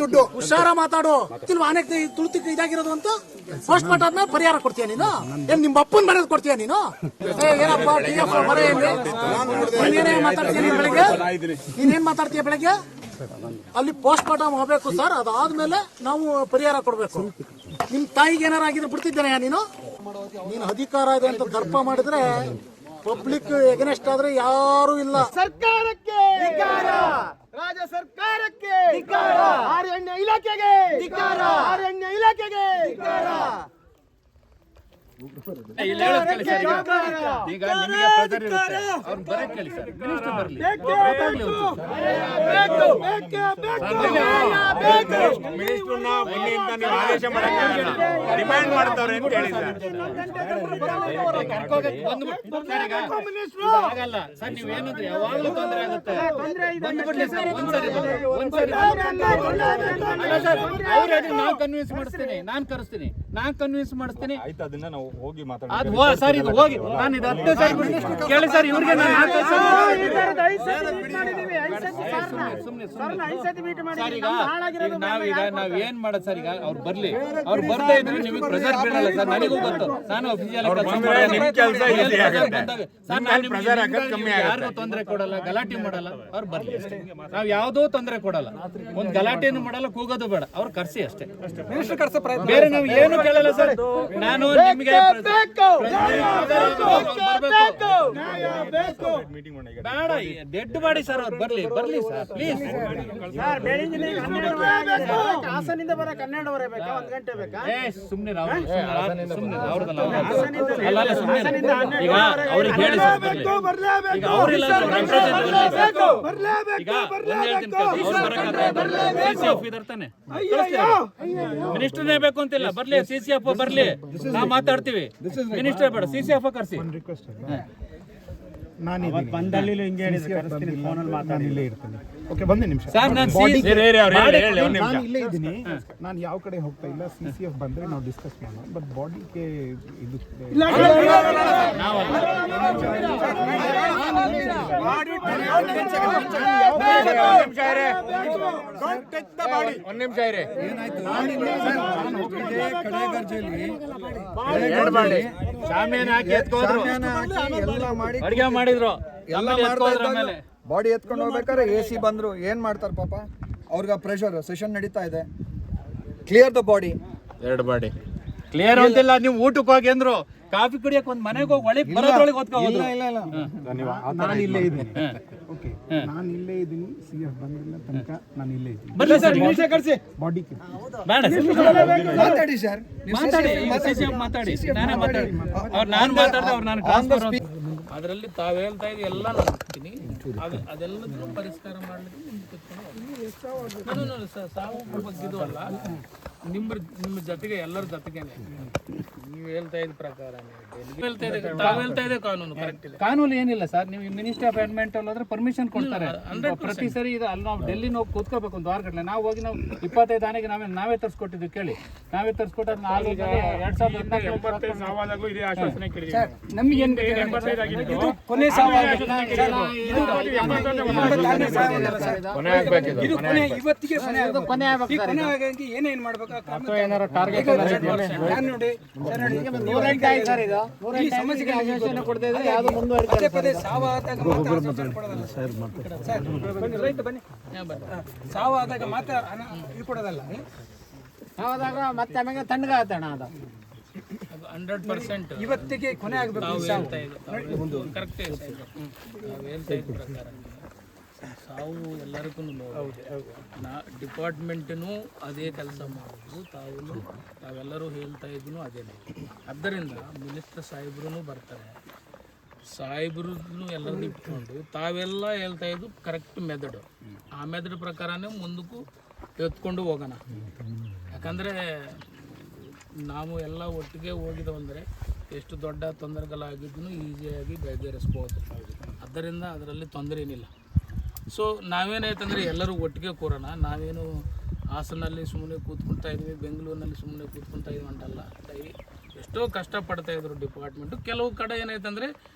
ದುಡ್ಡು. ಹುಷಾರ ಮಾತಾಡು. ಇಲ್ವಾ ಆನೆಗೆ ತುಳಿತಕ್ಕೆ ಇದಾಗಿರೋದು ಅಂತ ಪೋಸ್ಟ್ ಮಾರ್ಟಮ್ ಆದ್ಮೇಲೆ ಪರಿಹಾರ ಕೊಡ್ತೀಯ ನೀನು? ಏನ್ ನಿಮ್ಮ ಅಪ್ಪನ್ ಮನೇಲಿ ಕೊಡ್ತೀಯ ನೀನು? ಏನಪ್ಪ ನೀನೇನ್ ಮಾತಾಡ್ತೀಯ ಬೆಳಗ್ಗೆ? ನೀನೇನ್ ಮಾತಾಡ್ತೀಯ ಬೆಳಗ್ಗೆ? ಅಲ್ಲಿ ಪೋಸ್ಟ್ ಮಾರ್ಟಮ್ ಹೋಗ್ಬೇಕು ಸರ್, ಅದಾದ್ಮೇಲೆ ನಾವು ಪರಿಹಾರ ಕೊಡ್ಬೇಕು. ನಿಮ್ ತಾಯಿಗೆ ಏನಾರ ಆಗಿದ್ರೆ ಬಿಡ್ತಿದ್ದೇನೆ ನೀನು? ನೀನು ಅಧಿಕಾರ ಇದೆ ಅಂತ ದರ್ಪ ಮಾಡಿದ್ರೆ ಪಬ್ಲಿಕ್ ಎಗನೆಸ್ಟ್ ಆದ್ರೆ ಯಾರು ಇಲ್ಲ. ಸರ್ಕಾರಕ್ಕೆ ರಾಜ್ಯ ಸರ್ಕಾರಕ್ಕೆ ಅರಣ್ಯ ಇಲಾಖೆಗೆ ಈಗ ನಿಮಗೆ ಪ್ರೆಷರ್ ಇರುತ್ತೆ, ಅವ್ರು ಬರಕ್ಕೆ ಹೇಳಿ ಸರ್, ಮಿನಿಸ್ಟರ್ ಬರಲಿ. ಮಿನಿಸ್ಟರ್ನ ಬನ್ನಿಂದ ನೀವು ಆದೇಶ ಮಾಡಕ್ಕಾಗಲ್ಲ, ಡಿಮ್ಯಾಂಡ್ ಮಾಡ್ತಾವ್ರೆ ಅಂತ ಹೇಳಿದ್ದಾರೆ. ಆಗಲ್ಲ ಸರ್, ನೀವೇನಂದ್ರೆ ಯಾವಾಗಲೂ ತೊಂದರೆ ಆಗುತ್ತೆ. ಬಂದ್ಬಿಡ್ಲಿ ಸರ್, ಒಂದ್ಸರಿ ಅವ್ರು ಹೇಳಿ ನಾನು ಕನ್ವಿನ್ಸ್ ಮಾಡಿಸ್ತೀನಿ, ನಾನು ಕನ್ವಿನ್ಸ್ ಮಾಡಿಸ್ತೀನಿ. ಆಯ್ತು, ಅದನ್ನ ನಾವು ಹೋಗಿ ಅದು ಸರ್, ಇದು ಹೋಗಿ ನಾನು ಇದು 10 ಸರಿ ಕೇಳಿ ಸರ್, ಇವ್ರಿಗೆ ನಾನು ನಾವ್ ಏನ್ ಮಾಡೋದು ಸರ್? ಈಗ ಅವ್ರು ಬರ್ಲಿ, ಅವ್ರು ಬರ್ದೇ ಇದ್ರೆ ನಿಮಗೆ ಪ್ರೆಷರ್ ಬೀಳಲ್ಲ ಸರ್, ನನಗೂ ಗೊತ್ತು. ನಾನು ಅಫಿಷಿಯಲ್ ಯಾರಿಗೂ ತೊಂದರೆ ಕೊಡಲ್ಲ, ಗಲಾಟೆ ಮಾಡಲ್ಲ. ಅವ್ರು ಬರ್ಲಿ ಅಷ್ಟೇ, ನಾವ್ ಯಾವ್ದೋ ತೊಂದರೆ ಕೊಡಲ್ಲ, ಒಂದ್ ಗಲಾಟೆಯನ್ನು ಮಾಡಲ್ಲ, ಕೂಗೋದು ಬೇಡ, ಅವ್ರು ಕರ್ಸಿ ಅಷ್ಟೇ. ಬೇರೆ ನಾವು ಏನು ಕೇಳಲ್ಲ ಸರ್. ನಾನು ನಿಮ್ಗೆ ಬೇಡ, ಡೆಡ್ ಬಾಡಿ ಸರ್, ಅವ್ರು ಬರ್ಲಿ ಸರ್ ಪ್ಲೀಸ್. ಹಾಸನಿಂದ ಬರಕ್ಕೆ 12 ಬೇಕಾ, 1 ಗಂಟೆ ಬೇಕಾ? ಸುಮ್ನೆ ಅವ್ರದಲ್ಲ ಈಗ ಅವ್ರಿಗೆ ಹೇಳಿ ಸರ್, ಈಗ ಅವ್ರಿಲ್ಲ ಈಗ ಮಿನಿಸ್ಟರ್ನೇ ಬೇಕು ಅಂತಿಲ್ಲ, ಬರ್ಲಿ CCF ಬರ್ಲಿ, ನಾವು ಮಾತಾಡ್ತೀವಿ. ಮಿನಿಸ್ಟರ್ ಬೇಡ, CCF ಕರ್ಸಿ. ಬಂದಲ್ಲಿ ಹಿಂಗೆ ಹೇಳಿದ್ರೆ ಫೋನಲ್ಲಿ ಮಾತಾಡಿ ಇಲ್ಲೇ ಇರ್ತೀನಿ. ಓಕೆ, ಒಂದೇ ನಿಮಿಷ ಸರ್, ನಾನು ಇಲ್ಲೇ ಇದ್ದೀನಿ. ನಾನು ಯಾವ ಕಡೆ ಹೋಗ್ತಾ ಇಲ್ಲ. CCF ಬಂದ್ರೆ ನಾವು ಡಿಸ್ಕಸ್ ಮಾಡೋಣ. ಬಟ್ ಬಾಡಿಗೆ ಇದು ಒಂದ್ ನಿಮಿಷ ಇರಿ. ಶಾಮಿಯಾನ ಹಾಕಿ ಎತ್ಕೋದ್ರು, ಅಡಿಗೆ ಮಾಡಿದ್ರು, ಬಾಡಿ ಎತ್ಕೊಂಡು ಹೋಗ್ಬೇಕಾದ್ರೆ AC ಬಂದ್ರು, ಏನ್ ಮಾಡ್ತಾರೆ ಪಾಪ ಅವ್ರಿಗೆ ಪ್ರೆಷರ್. ಸೆಷನ್ ನಡೀತಾ ಇದೆ. Clear the body. 2 body clear ಅಂತಿಲ್ಲ. ನೀವು ಊಟಕ್ಕೆ ಹೋಗಿ ಅಂದ್ರು, ಕಾಫಿ ಕುಡಿಯಕ್ ಒಂದ್ ಮನೆಗೆ ಹೋಗಿ ಒಳಗೆ ಬರೋದ್ರೊಳಗೆ ಇಲ್ಲ ನಾನು ಇಲ್ಲೇ ಇದ್ದೀನಿ. ಓಕೆ, ನಾನು ಇಲ್ಲೇ ಇದ್ದೀನಿ. CF ಬಂದಿಲ್ಲ ತನಕ ನಾನು ಇಲ್ಲೇ ಇದ್ದೀನಿ. ಬರ್ಲಿ ಸರ್, ಇಂಗ್ಲಿಷ್ ಕರ್ಸಿ. ಬಾಡಿ ಬೇಡ ಮಾತಾಡಿ ಸರ್, ಮಾತಾಡಿ, ನಾನೇ ಮಾತಾಡಿ. ನಾನು ಮಾತಾಡ್ದೆ, ಅವ್ರು ನಾನು ಟ್ರಾನ್ಸ್ಫರ್. ಅದರಲ್ಲಿ ತಾವು ಹೇಳ್ತಾ ಇದ್ದು ಎಲ್ಲ ನಾನು ಹೋಗ್ತೀನಿ, ಅದೆಲ್ಲದೂ ಪರಿಷ್ಕಾರ ಮಾಡ್ಲಿಕ್ಕೆ ಸಾವು ಬಗ್ಗಿದು ಅಲ್ಲ, ನಿಮ್ಮ ಜೊತೆಗೆ ಎಲ್ಲರ ಜೊತೆಗೇನೆ. ನೀವು ಹೇಳ್ತಾ ಇದ್ದ ಪ್ರಕಾರ ತಾವು ಹೇಳ್ತಾ ಇದೆ ಕಾನೂನು ಕರೆಕ್ಟ್ ಇದೆ. ಕಾನೂನು ಏನಿಲ್ಲ ಸರ್, ನೀವು ಮಿನಿಸ್ಟ್ರಿ ಆಫ್ ಎನ್ವೈರನ್ಮೆಂಟ್ ಹೋದ್ರೆ ಪರ್ಮಿಷನ್ ಕೊಡ್ತಾರೆ ಪ್ರತಿ ಸರಿ. ಇದು ಅಲ್ಲಿ ನಾವು ಡೆಲ್ಲಿ ಹೋಗಿ ಕೂತ್ಕೋಬೇಕು 1 ವಾರ ಗಟ್ಟಲೆ. ನಾವು ಹೋಗಿ 25 ಆನೆಗೆ ನಾವೇ ತರಿಸ್ಕೊಟ್ಟಿದ್ವಿ. ಕೇಳಿ, ನಾವೇ ತರಿಸ್ಕೊಟ್ಟು 2014 ನಮ್ಗೇನ್ ಕೊನೆ ಸಾವು ಏನೇನ್ ಮಾಡ್ಬೇಕು ನೋಡಿ. ಸಾವಾದಾಗ ಮಾತ್ರ ಇದು ಕೊಡೋದಲ್ಲ, ಸಾವಾದಾಗ ಮತ್ತೆ ಆಮೇಲೆ ತಣ್ಣಗ ಆತಣ. ಅದು 100% ಇವತ್ತಿಗೆ ಕೊನೆ ಆಗ್ಬೇಕು. ಕರೆಕ್ಟ್ ಹೇಳ್ತಾ ಇದ್ದ ಪ್ರಕಾರ ಸಾವು ಎಲ್ಲರಿಗೂ ಡಿಪಾರ್ಟ್ಮೆಂಟ್ನು ಅದೇ ಕೆಲಸ ಮಾಡೋದು, ತಾವೆಲ್ಲರೂ ಹೇಳ್ತಾ ಇದ್ದು ಅದೇ. ಆದ್ದರಿಂದ ಮಿನಿಸ್ಟರ್ ಸಾಹೇಬ್ರು ಬರ್ತಾರೆ, ಸಾಹೇಬ್ರು ಎಲ್ಲರನ್ನೂ ಇಟ್ಕೊಂಡು ತಾವೆಲ್ಲ ಹೇಳ್ತಾ ಇದ್ದು ಕರೆಕ್ಟ್ ಮೆಥಡು, ಆ ಮೆಥಡ್ ಪ್ರಕಾರನೇ ಮುಂದಕ್ಕೂ ಎತ್ಕೊಂಡು ಹೋಗೋಣ. ಯಾಕಂದರೆ ನಾವು ಎಲ್ಲ ಒಟ್ಟಿಗೆ ಹೋಗಿದ್ದೆವು ಅಂದರೆ ಎಷ್ಟು ದೊಡ್ಡ ತೊಂದರೆಗಳಾಗಿದ್ದೂ ಈಸಿಯಾಗಿ ಬಗೆಹರಿಸ್ಬೋದು. ಆದ್ದರಿಂದ ಅದರಲ್ಲಿ ತೊಂದರೆ ಏನಿಲ್ಲ. ಸೊ ನಾವೇನಾಯ್ತಂದರೆ ಎಲ್ಲರೂ ಒಟ್ಟಿಗೆ ಕೂರೋಣ. ನಾವೇನು ಹಾಸನಲ್ಲಿ ಸುಮ್ಮನೆ ಕೂತ್ಕೊಳ್ತಾ ಇದ್ವಿ, ಬೆಂಗಳೂರಿನಲ್ಲಿ ಸುಮ್ಮನೆ ಕೂತ್ಕೊಳ್ತಾ ಇದ್ವಿ ಅಂತಲ್ಲ. ಎಷ್ಟೋ ಕಷ್ಟಪಡ್ತಾಯಿದ್ರು ಡಿಪಾರ್ಟ್ಮೆಂಟು. ಕೆಲವು ಕಡೆ ಏನಾಯ್ತಂದರೆ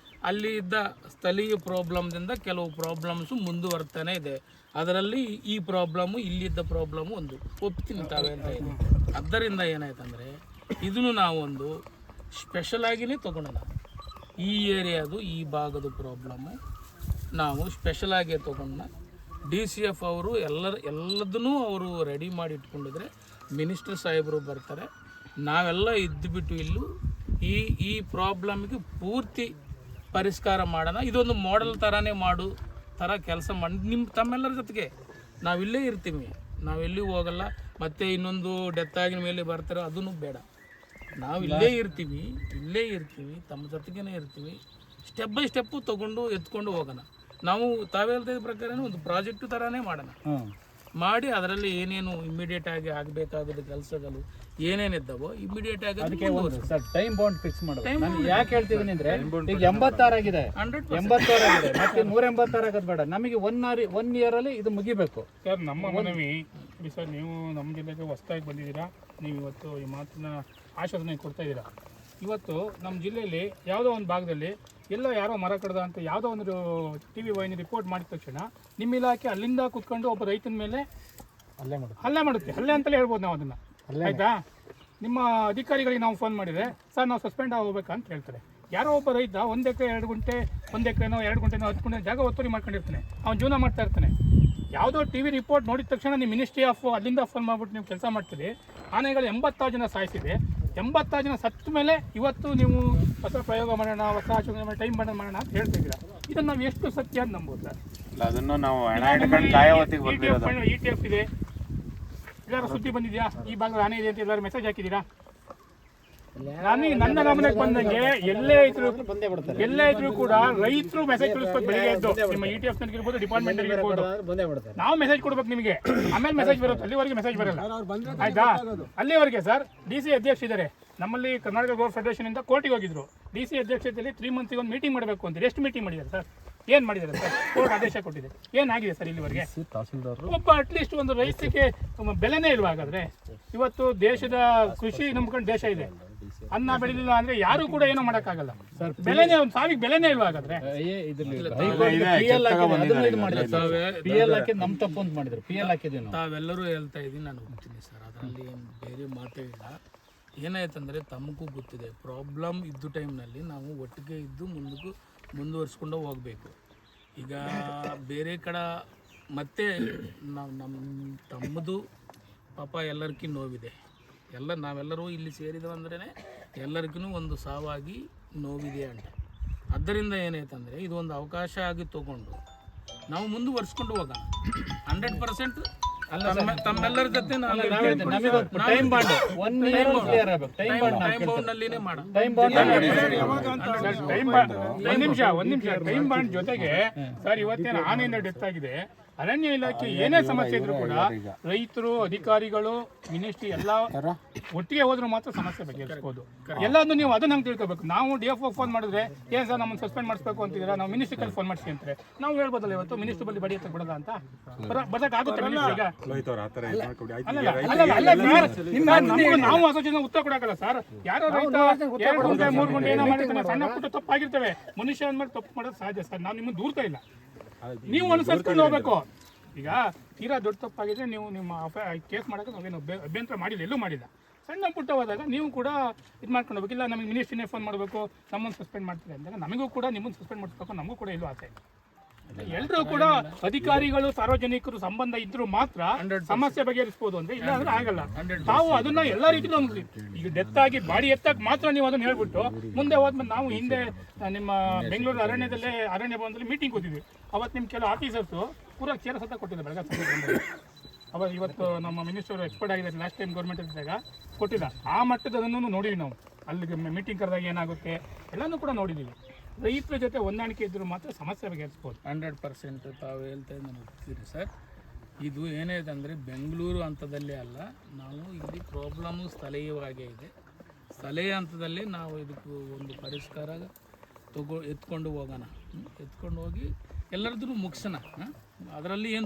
ಅಲ್ಲಿ ಇದ್ದ ಸ್ಥಳೀಯ ಪ್ರಾಬ್ಲಮ್ದಿಂದ ಕೆಲವು ಪ್ರಾಬ್ಲಮ್ಸು ಮುಂದುವರ್ತಾನೆ ಇದೆ. ಅದರಲ್ಲಿ ಈ ಪ್ರಾಬ್ಲಮ್ಮು ಇಲ್ಲಿದ್ದ ಪ್ರಾಬ್ಲಮ್ಮು ಒಂದು ಒಪ್ತೀನಿ ತಾವೇ ಅಂತ ಇದೆ. ಆದ್ದರಿಂದ ಏನಾಯ್ತಂದರೆ ಇದನ್ನು ನಾವೊಂದು ಸ್ಪೆಷಲ್ ಆಗಿಯೇ ತೊಗೊಳೋಣ. ಈ ಏರಿಯಾದು ಈ ಭಾಗದ ಪ್ರಾಬ್ಲಮ್ಮು ನಾವು ಸ್ಪೆಷಲ್ ಆಗೇ ತೊಗೊಂಡ DCF ಅವರು ಎಲ್ಲದನ್ನೂ ಅವರು ರೆಡಿ ಮಾಡಿ ಇಟ್ಕೊಂಡಿದ್ರೆ ಮಿನಿಸ್ಟರ್ ಸಾಹೇಬರು ಬರ್ತಾರೆ. ನಾವೆಲ್ಲ ಇದ್ದುಬಿಟ್ಟು ಇಲ್ಲೂ ಈ ಪ್ರಾಬ್ಲಮ್ಗೆ ಪೂರ್ತಿ ಪರಿಷ್ಕಾರ ಮಾಡೋಣ. ಇದೊಂದು ಮಾಡೆಲ್ ಥರನೇ ಮಾಡು ಥರ ಕೆಲಸ ಮಾಡಿ ತಮ್ಮೆಲ್ಲರ ಜೊತೆಗೆ ನಾವಿಲ್ಲೇ ಇರ್ತೀವಿ, ನಾವೆಲ್ಲೂ ಹೋಗಲ್ಲ. ಮತ್ತು ಇನ್ನೊಂದು ಡೆತ್ ಆಗಿನ ಮೇಲೆ ಬರ್ತಾರೆ ಅದನ್ನು ಬೇಡ. ನಾವು ಇಲ್ಲೇ ಇರ್ತೀವಿ, ತಮ್ಮ ಜೊತೆಗೇ ಇರ್ತೀವಿ. ಸ್ಟೆಪ್ ಬೈ ಸ್ಟೆಪ್ಪು ತೊಗೊಂಡು ಎತ್ಕೊಂಡು ಹೋಗೋಣ. ನಾವು ತಾವೇ ಹೇಳ್ತಿದ್ದ ಪ್ರಕಾರ ಒಂದು ಪ್ರಾಜೆಕ್ಟ್ ಥರನೇ ಮಾಡೋಣ. ಮಾಡಿ ಅದರಲ್ಲಿ ಏನೇನು ಇಮಿಡಿಯೇಟ್ ಆಗಿ ಆಗಬೇಕಾದ ಕೆಲಸಗಳು ಏನೇನಿದ್ದಾವೋ ಇಮಿಡಿಯೇಟ್ ಆಗಿ ಸರ್ ಟೈಮ್ ಬೌಂಡ್ ಫಿಕ್ಸ್ ಮಾಡೋದು. ನಾನು ಯಾಕೆ ಹೇಳ್ತಿದ್ದೀನಿ ಅಂದ್ರೆ ಈಗ 86 ಆಗಿದೆ, 86 ಆಗಿದೆ, ಮತ್ತೆ 186 ಆಗೋದು ಬೇಡ. ನಮಗೆ 1 ಇಯರ್ ಅಲ್ಲಿ ಇದು ಮುಗಿಬೇಕು. ಸರ್ ನಮ್ಮ ಮನವಿ ಸರ್, ನೀವು ನಮ್ಮ ಜಿಲ್ಲೆಗೆ ಹೊಸದಾಗಿ ಬಂದಿದ್ದೀರಾ. ನೀವು ಇವತ್ತು ಈ ಮಾತಿನ ಆಶ್ವಾಸನೆ ಕೊಡ್ತಾ ಇದ್ದೀರಾ. ಇವತ್ತು ನಮ್ಮ ಜಿಲ್ಲೆಯಲ್ಲಿ ಯಾವುದೋ ಒಂದು ಭಾಗದಲ್ಲಿ ಎಲ್ಲೋ ಯಾರೋ ಮರ ಕಡ್ದ ಅಂತ ಯಾವುದೋ ಒಂದು TV ವಾಹಿನಿ ರಿಪೋರ್ಟ್ ಮಾಡಿದ ತಕ್ಷಣ ನಿಮ್ಮ ಇಲಾಖೆ ಅಲ್ಲಿಂದ ಕೂತ್ಕೊಂಡು ಒಬ್ಬ ರೈತನ ಮೇಲೆ ಹಲ್ಲೆ ಮಾಡುತ್ತೆ. ಹಲ್ಲೆ ಅಂತಲೇ ಹೇಳ್ಬೋದು ನಾವು ಅದನ್ನು, ಆಯಿತಾ. ನಿಮ್ಮ ಅಧಿಕಾರಿಗಳಿಗೆ ನಾವು ಫೋನ್ ಮಾಡಿದರೆ ಸರ್ ನಾವು ಸಸ್ಪೆಂಡ್ ಆಗೋಗ್ಬೇಕಂತ ಹೇಳ್ತಾರೆ. ಯಾರೋ ಒಬ್ಬ ರೈತ 1 ಎಕರೆ 2 ಗುಂಟೆ 1 ಎಕರೆನೋ 2 ಗುಂಟೆನೋ 10 ಗುಂಟೆ ಜಾಗ ಒತ್ತುವರಿ ಮಾಡ್ಕೊಂಡಿರ್ತಾನೆ, ಅವ್ನು ಜೀವನ ಮಾಡ್ತಾ ಇರ್ತಾನೆ. ಯಾವುದೋ TV ರಿಪೋರ್ಟ್ ನೋಡಿದ ತಕ್ಷಣ ನೀವು ಮಿನಿಸ್ಟ್ರಿ ಆಫ್ ಅಲ್ಲಿಂದ ಫೋನ್ ಮಾಡಿಬಿಟ್ಟು ನೀವು ಕೆಲಸ ಮಾಡ್ತೀರಿ. ಆನೆಗಳು 86 ಜನ ಸಾಯಿಸಿದೆ. 86 ಜನ ಸತ್ತ ಮೇಲೆ ಇವತ್ತು ನೀವು ಹೊಸ ಪ್ರಯೋಗ ಮಾಡೋಣ, ಹೊಸ ಆಚರಣೆ ಟೈಮ್ ಮಾಡೋಣ ಅಂತ ಹೇಳ್ತಿದ್ದೀರಾ. ಇದನ್ನು ನಾವು ಎಷ್ಟು ಸತ್ಯ ಅಂತ ನಂಬೋದು ಸರ್? ಅದನ್ನು ನಾವು ಹಣ ಇಟ್ಕೊಂಡು ಕಾಯೋತಿಗೆ ಬಂದಿರೋದು. ETF ಇದೆ, ಎಲ್ಲರೂ ಸುದ್ದಿ ಬಂದಿದೆಯಾ? ಈ ಭಾಗದ ಆನೆ ಇದೆ ಅಂತ ಎಲ್ಲರೂ ಮೆಸೇಜ್ ಹಾಕಿದ್ದೀರಾ? ನನ್ನ ಗಮನಕ್ಕೆ ಬಂದಂಗೆ ಎಲ್ಲೇ ಇದ್ರು ಕೂಡ ರೈತರು ಮೆಸೇಜ್ ಕಳಿಸ್ಬೇಕು ಬೆಳಿಗ್ಗೆ ಎದ್ದು. ನಿಮ್ಮ ETF ಇರ್ಬೋದು, ಡಿಪಾರ್ಟ್ಮೆಂಟ್ ಇರ್ಬೋದು, ನಾವು ಮೆಸೇಜ್ ಕೊಡ್ಬೇಕು ನಿಮಗೆ. ಆಮೇಲೆ ಮೆಸೇಜ್ ಬರುತ್ತೆ, ಅಲ್ಲಿವರೆಗೆ ಮೆಸೇಜ್ ಬರಲ್ಲ, ಆಯ್ತಾ? ಅಲ್ಲಿವರೆಗೆ ಸರ್ DC ಅಧ್ಯಕ್ಷ ಇದ್ದಾರೆ ನಮ್ಮಲ್ಲಿ. ಕರ್ನಾಟಕ ಗೋರ್ ಫೆಡರೇಷನ್ ಇಂದ ಕೋರ್ಟಿಗೆ ಹೋಗಿದ್ರು. DC ಅಧ್ಯಕ್ಷತೆಯಲ್ಲಿ 3 ಮಂತ್ಸ್ಗೆ ಒಂದು ಮೀಟಿಂಗ್ ಮಾಡಬೇಕು ಅಂತ. ಎಷ್ಟು ಮೀಟಿಂಗ್ ಮಾಡಿದ್ದಾರೆ ಸರ್? ಏನು ಮಾಡಿದ್ದಾರೆ ಸರ್? ಕೋರ್ಟ್ ಆದೇಶ ಕೊಟ್ಟಿದೆ. ಏನಾಗಿದೆ ಸರ್ ಇಲ್ಲಿವರೆಗೆ? ಒಬ್ಬ ಅಟ್ಲೀಸ್ಟ್ ಒಂದು ರೈತರಿಗೆ ಬೆಲೆನೇ ಇಲ್ವಾ? ಹಾಗಾದ್ರೆ ಇವತ್ತು ದೇಶದ ಕೃಷಿ ನಂಬ್ಕೊಂಡು ದೇಶ ಇದೆ. ಅನ್ನ ಬೆಳಿಲಿಲ್ಲ ಅಂದ್ರೆ ಯಾರು ಕೂಡ ಏನೋ ಮಾಡೋಕ್ಕಾಗಲ್ಲ. ಬೆಲೆನೇ ಒಂದು ಸಾವಿಗೆ ಬೆಲೆನೇ ಇಲ್ವಾ? ಹಾಗಾದ್ರೆ ತಾವೆಲ್ಲರೂ ಹೇಳ್ತಾ ಇದ್ದೀನಿ, ನಾನು ಹೋಗ್ತೀನಿ ಸರ್. ಅದರಲ್ಲಿ ಏನು ಬೇರೆ ಮಾತೇ ಇಲ್ಲ. ಏನಾಯ್ತಂದರೆ ತಮಗೂ ಗೊತ್ತಿದೆ, ಪ್ರಾಬ್ಲಮ್ ಇದ್ದ ಟೈಮ್ನಲ್ಲಿ ನಾವು ಒಟ್ಟಿಗೆ ಇದ್ದು ಮುಂದುವರಿಸ್ಕೊಂಡು ಹೋಗಬೇಕು. ಈಗ ಬೇರೆ ಕಡೆ ಮತ್ತೆ ನಮ್ಮ ತಮ್ಮದು ಪಾಪ ಎಲ್ಲರಿಗೂ ನೋವಿದೆ. ನಾವೆಲ್ಲರೂ ಇಲ್ಲಿ ಸೇರಿದವಂದ್ರೇ ಎಲ್ಲರಿಗೂ ಒಂದು ಸಾವಾಗಿ ನೋವಿದೆ ಅಂತ. ಆದ್ದರಿಂದ ಏನಾಯ್ತಂದರೆ ಇದು ಒಂದು ಅವಕಾಶ ಆಗಿ ತೊಗೊಂಡು ನಾವು ಮುಂದುವರಿಸ್ಕೊಂಡು ಹೋಗೋಣ. 100% ತಮ್ಮೆಲ್ಲರ ಜೊತೆ ಟೈಮ್ ಬಾಂಡ್ ಜೊತೆಗೆ ಸರ್ ಇವತ್ತೇನು ಆನೆಯಿಂದ ಡೆತ್ ಆಗಿದೆ. ಅರಣ್ಯ ಇಲಾಖೆ ಏನೇ ಸಮಸ್ಯೆ ಇದ್ರು ಕೂಡ ರೈತರು, ಅಧಿಕಾರಿಗಳು, ಮಿನಿಸ್ಟ್ರಿ ಎಲ್ಲ ಒಟ್ಟಿಗೆ ಹೋದ್ರು ಮಾತ್ರ ಸಮಸ್ಯೆ ಬಗೆಹರಿಸಬಹುದು. ಎಲ್ಲಾದ್ರೂ ನೀವು ಅದನ್ನ ಹಂಗೆ ತಿಳ್ಕೋಬೇಕು. ನಾವು DFO ಫೋನ್ ಮಾಡಿದ್ರೆ ಏನ್ ಸರ್ ನಮ್ಮನ್ನು ಸಸ್ಪೆಂಡ್ ಮಾಡಿಸ್ಬೇಕು ಅಂತಿದ್ದೀರಾ, ನಾವು ಮಿನಿಸ್ಟ್ರಿ ಫೋನ್ ಮಾಡಿಸಿ ಅಂತಾರೆ. ನಾವು ಹೇಳ್ಬೋದಲ್ಲ ಇವತ್ತು ಮಿನಿಸ್ಟ್ರಿ ಬಳಿ ಬಡಿ ಎತ್ತ ಬಿಡೋದ ಅಂತ ಬರಕ್ಕಾಗುತ್ತೆ? ನಾವು ಅಸೋಸಿಯೇಷನ್ ಉತ್ತರ ಕೊಡಕ್ಕಲ್ಲ ಸರ್. ಯಾರೋ ರೈತ 2 ಗುಂಟೆ 3 ಗುಂಟೆ ಏನೋ ಮಾಡಿರ್ತಾನೆ, ಸಣ್ಣ ಪುಟ್ಟ ತಪ್ಪಾಗಿರ್ತವೆ. ಮನುಷ್ಯ ಅಂದ್ಮೇಲೆ ತಪ್ಪು ಮಾಡೋದು ಸಹಜ ಸರ್. ನಾವು ನಿಮ್ಮನ್ನು ದೂರ್ತಾ ಇಲ್ಲ, ನೀವು ಅನುಸರಿಸ್ಕೊಂಡು ಹೋಗ್ಬೇಕು. ಈಗ ತೀರಾ ದೊಡ್ಡ ತಪ್ಪಾಗಿದ್ರೆ ನೀವು ನಿಮ್ಮ ಕೇಸ್ ಮಾಡೋಕೆ ನಾವೇನು ಅಭ್ಯಂತರ ಮಾಡಿಲ್ಲ, ಎಲ್ಲೂ ಮಾಡಿಲ್ಲ. ಸಣ್ಣ ಪುಟ್ಟವಾದಾಗ ನೀವು ಕೂಡ ಇದು ಮಾಡ್ಕೊಂಡು ಹೋಗ್ಬೇಕಿಲ್ಲ. ನಮಗೆ ಮಿನಿಸ್ಟ್ರಿನೇ ಫೋನ್ ಮಾಡಬೇಕು, ನಮ್ಮನ್ನು ಸಸ್ಪೆಂಡ್ ಮಾಡ್ತಾರೆ ಅಂದಾಗ ನಮಗೂ ಕೂಡ ನಿಮ್ಮನ್ನು ಸಸ್ಪೆಂಡ್ ಮಾಡಿಸ್ಬೇಕು, ನಮಗೂ ಕೂಡ ಎಲ್ಲೂ ಆಸೆ ಇಲ್ಲ. ಎಲ್ಲರೂ ಕೂಡ ಅಧಿಕಾರಿಗಳು, ಸಾರ್ವಜನಿಕರು ಸಂಬಂಧ ಇದ್ರೂ ಮಾತ್ರ ಸಮಸ್ಯೆ ಬಗೆಹರಿಸಬಹುದು ಅಂದ್ರೆ, ಇಲ್ಲ ಅಂದ್ರೆ ಆಗಲ್ಲ. ತಾವು ಅದನ್ನ ಎಲ್ಲಾ ರೀತಿಯಲ್ಲೂ ಈಗ ಡೆತ್ ಆಗಿ ಬಾಡಿ ಎತ್ತಾಗ ಮಾತ್ರ ನೀವು ಅದನ್ನ ಹೇಳ್ಬಿಟ್ಟು ಮುಂದೆ ಹೋದ್ಮೇಲೆ ನಾವು ಹಿಂದೆ ನಿಮ್ಮ ಬೆಂಗಳೂರು ಅರಣ್ಯ ಭವನದಲ್ಲಿ ಮೀಟಿಂಗ್ ಕೂತಿದ್ವಿ. ಅವತ್ತು ನಿಮ್ಮ ಕೆಲವು ಆಫೀಸರ್ಸು ಪೂರಾ ಚೇರ ಸತ್ತ ಕೊಟ್ಟಿದ್ದಾರೆ ಬೆಳಗ್ಗೆ. ಇವತ್ತು ನಮ್ಮ ಮಿನಿಸ್ಟರ್ ಎಕ್ಸ್ಪರ್ಟ್ ಆಗಿದ್ದಾರೆ, ಲಾಸ್ಟ್ ಟೈಮ್ ಗೌರ್ಮೆಂಟ್ ಇದ್ದಾಗ ಕೊಟ್ಟಿಲ್ಲ. ಆ ಮಟ್ಟದನ್ನು ನೋಡಿದ್ವಿ ನಾವು. ಅಲ್ಲಿಗೆ ಮೀಟಿಂಗ್ ಕರೆದಾಗ ಏನಾಗುತ್ತೆ ಎಲ್ಲನೂ ಕೂಡ ನೋಡಿದ್ದೀವಿ. ರೈತರ ಜೊತೆ ಹೊಂದಾಣಿಕೆ ಇದ್ದರೂ ಮಾತ್ರ ಸಮಸ್ಯೆ ಬಗೆಹರಿಸ್ಬೋದು. 100% ತಾವು ಹೇಳ್ತಾ ನಾನು ಒಪ್ತೀನಿ ಸರ್. ಇದು ಏನಿದೆ ಅಂದರೆ ಬೆಂಗಳೂರು ಹಂತದಲ್ಲೇ ಅಲ್ಲ, ನಾವು ಇಲ್ಲಿ ಪ್ರಾಬ್ಲಮ್ಮು ಸ್ಥಳೀಯವಾಗೇ ಇದೆ. ಸ್ಥಳೀಯ ಹಂತದಲ್ಲಿ ನಾವು ಇದಕ್ಕೂ ಒಂದು ಪರಿಷ್ಕಾರ ಎತ್ಕೊಂಡು ಹೋಗೋಣ, ಎತ್ಕೊಂಡು ಹೋಗಿ ಎಲ್ಲರದ್ದು ಮುಗಿಸೋಣ. ಅದರಲ್ಲಿ ಏನು